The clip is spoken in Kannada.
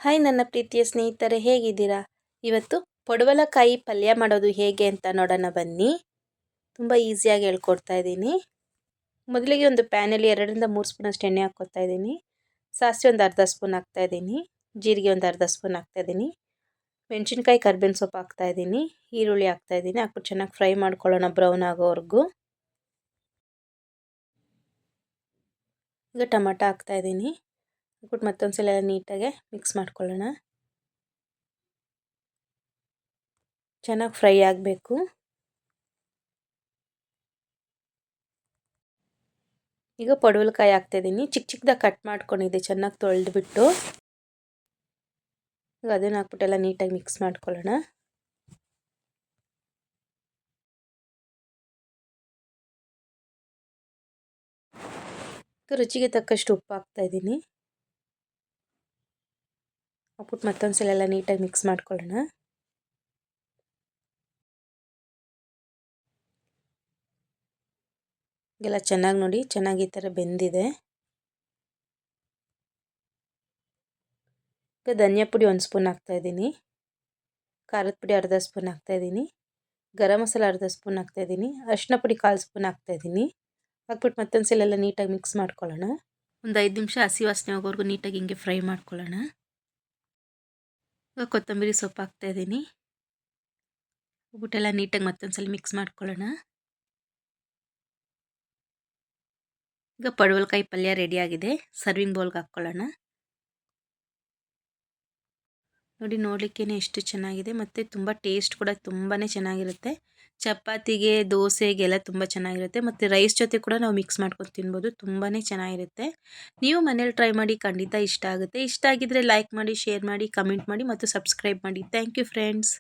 ಹಾಯ್ ನನ್ನ ಪ್ರೀತಿಯ ಸ್ನೇಹಿತರೆ, ಹೇಗಿದ್ದೀರಾ? ಇವತ್ತು ಪಡವಲಕಾಯಿ ಪಲ್ಯ ಮಾಡೋದು ಹೇಗೆ ಅಂತ ನೋಡೋಣ ಬನ್ನಿ. ತುಂಬ ಈಸಿಯಾಗಿ ಹೇಳ್ಕೊಡ್ತಾ ಇದ್ದೀನಿ. ಮೊದಲಿಗೆ ಒಂದು ಪ್ಯಾನಲ್ಲಿ 2-3 ಸ್ಪೂನಷ್ಟು ಎಣ್ಣೆ ಹಾಕ್ಕೊತಾ ಇದ್ದೀನಿ. ಸಾಸಿವೆ ಒಂದು ಅರ್ಧ ಸ್ಪೂನ್ ಹಾಕ್ತಾ ಇದ್ದೀನಿ. ಜೀರಿಗೆ ಒಂದು ಅರ್ಧ ಸ್ಪೂನ್ ಹಾಕ್ತಾ ಇದ್ದೀನಿ. ಮೆಣಸಿನ್ಕಾಯಿ, ಕರಿಬೇವಿನ ಸೊಪ್ಪು ಹಾಕ್ತಾ ಇದ್ದೀನಿ. ಈರುಳ್ಳಿ ಹಾಕ್ತಾ ಇದ್ದೀನಿ. ಹಾಕ್ಬಿಟ್ಟು ಚೆನ್ನಾಗಿ ಫ್ರೈ ಮಾಡ್ಕೊಳ್ಳೋಣ ಬ್ರೌನ್ ಆಗೋವರೆಗೂ. ಈಗ ಟೊಮೆಟೊ ಹಾಕ್ತಾ ಇದ್ದೀನಿ. ಹಾಕ್ಬಿಟ್ಟು ಮತ್ತೊಂದು ಸಲ ನೀಟಾಗಿ ಮಿಕ್ಸ್ ಮಾಡ್ಕೊಳ್ಳೋಣ. ಚೆನ್ನಾಗಿ ಫ್ರೈ ಆಗಬೇಕು. ಈಗ ಪಡವಲಕಾಯಿ ಹಾಕ್ತಾಯಿದ್ದೀನಿ. ಚಿಕ್ಕ ಚಿಕ್ಕದಾಗಿ ಕಟ್ ಮಾಡ್ಕೊಂಡಿದ್ದೆ, ಚೆನ್ನಾಗಿ ತೊಳೆದ್ಬಿಟ್ಟು. ಈಗ ಅದನ್ನು ಹಾಕ್ಬಿಟ್ಟು ಎಲ್ಲ ನೀಟಾಗಿ ಮಿಕ್ಸ್ ಮಾಡ್ಕೊಳ್ಳೋಣ. ರುಚಿಗೆ ತಕ್ಕಷ್ಟು ಉಪ್ಪು ಹಾಕ್ತಾಯಿದ್ದೀನಿ. ಹಾಕ್ಬಿಟ್ಟು ಮತ್ತೊಂದು ಸಲ ಎಲ್ಲ ನೀಟಾಗಿ ಮಿಕ್ಸ್ ಮಾಡ್ಕೊಳ್ಳೋಣ. ಎಲ್ಲ ಚೆನ್ನಾಗಿ ನೋಡಿ, ಚೆನ್ನಾಗಿ ಈ ಥರ ಬೆಂದಿದೆ. ಈಗ ಧನಿಯಾ ಪುಡಿ 1 ಸ್ಪೂನ್ ಹಾಕ್ತಾಯಿದ್ದೀನಿ. ಖಾರದ ಪುಡಿ ಅರ್ಧ ಸ್ಪೂನ್ ಹಾಕ್ತಾಯಿದ್ದೀನಿ. ಗರಂ ಮಸಾಲ ಅರ್ಧ ಸ್ಪೂನ್ ಹಾಕ್ತಾಯಿದ್ದೀನಿ. ಅರಿಶಿನ ಪುಡಿ 1/4 ಸ್ಪೂನ್ ಹಾಕ್ತಾಯಿದ್ದೀನಿ. ಹಾಕ್ಬಿಟ್ಟು ಮತ್ತೊಂದು ಸಲ ಎಲ್ಲ ನೀಟಾಗಿ ಮಿಕ್ಸ್ ಮಾಡ್ಕೊಳ್ಳೋಣ. ಒಂದು 5 ನಿಮಿಷ ಹಸಿ ವಾಸನೆ ಹೋಗೋವರೆಗೂ ನೀಟಾಗಿ ಹಿಂಗೆ ಫ್ರೈ ಮಾಡ್ಕೊಳ್ಳೋಣ. ಈಗ ಕೊತ್ತಂಬರಿ ಸೊಪ್ಪು ಹಾಕ್ತಾಯಿದ್ದೀನಿ. ಹಾಕ್ಬಿಟ್ಟೆಲ್ಲ ನೀಟಾಗಿ ಮತ್ತೊಂದು ಸಲ ಮಿಕ್ಸ್ ಮಾಡ್ಕೊಳ್ಳೋಣ. ಈಗ ಪಡವಲಕಾಯಿ ಪಲ್ಯ ರೆಡಿಯಾಗಿದೆ. ಸರ್ವಿಂಗ್ ಬೌಲ್ಗೆ ಹಾಕ್ಕೊಳ್ಳೋಣ. ನೋಡಿ, ನೋಡಲಿಕ್ಕೇ ಎಷ್ಟು ಚೆನ್ನಾಗಿದೆ ಮತ್ತು ತುಂಬ ಟೇಸ್ಟ್ ಕೂಡ ತುಂಬಾ ಚೆನ್ನಾಗಿರುತ್ತೆ. ಚಪಾತಿಗೆ, ದೋಸೆಗೆಲ್ಲ ತುಂಬ ಚೆನ್ನಾಗಿರುತ್ತೆ ಮತ್ತು ರೈಸ್ ಜೊತೆ ಕೂಡ ನಾವು ಮಿಕ್ಸ್ ಮಾಡ್ಕೊಂಡು ತಿನ್ಬೋದು. ತುಂಬಾ ಚೆನ್ನಾಗಿರುತ್ತೆ. ನೀವು ಮನೇಲಿ ಟ್ರೈ ಮಾಡಿ, ಖಂಡಿತ ಇಷ್ಟ ಆಗುತ್ತೆ. ಇಷ್ಟ ಆಗಿದ್ದರೆ ಲೈಕ್ ಮಾಡಿ, ಶೇರ್ ಮಾಡಿ, ಕಮೆಂಟ್ ಮಾಡಿ ಮತ್ತು ಸಬ್ಸ್ಕ್ರೈಬ್ ಮಾಡಿ. Thank you friends.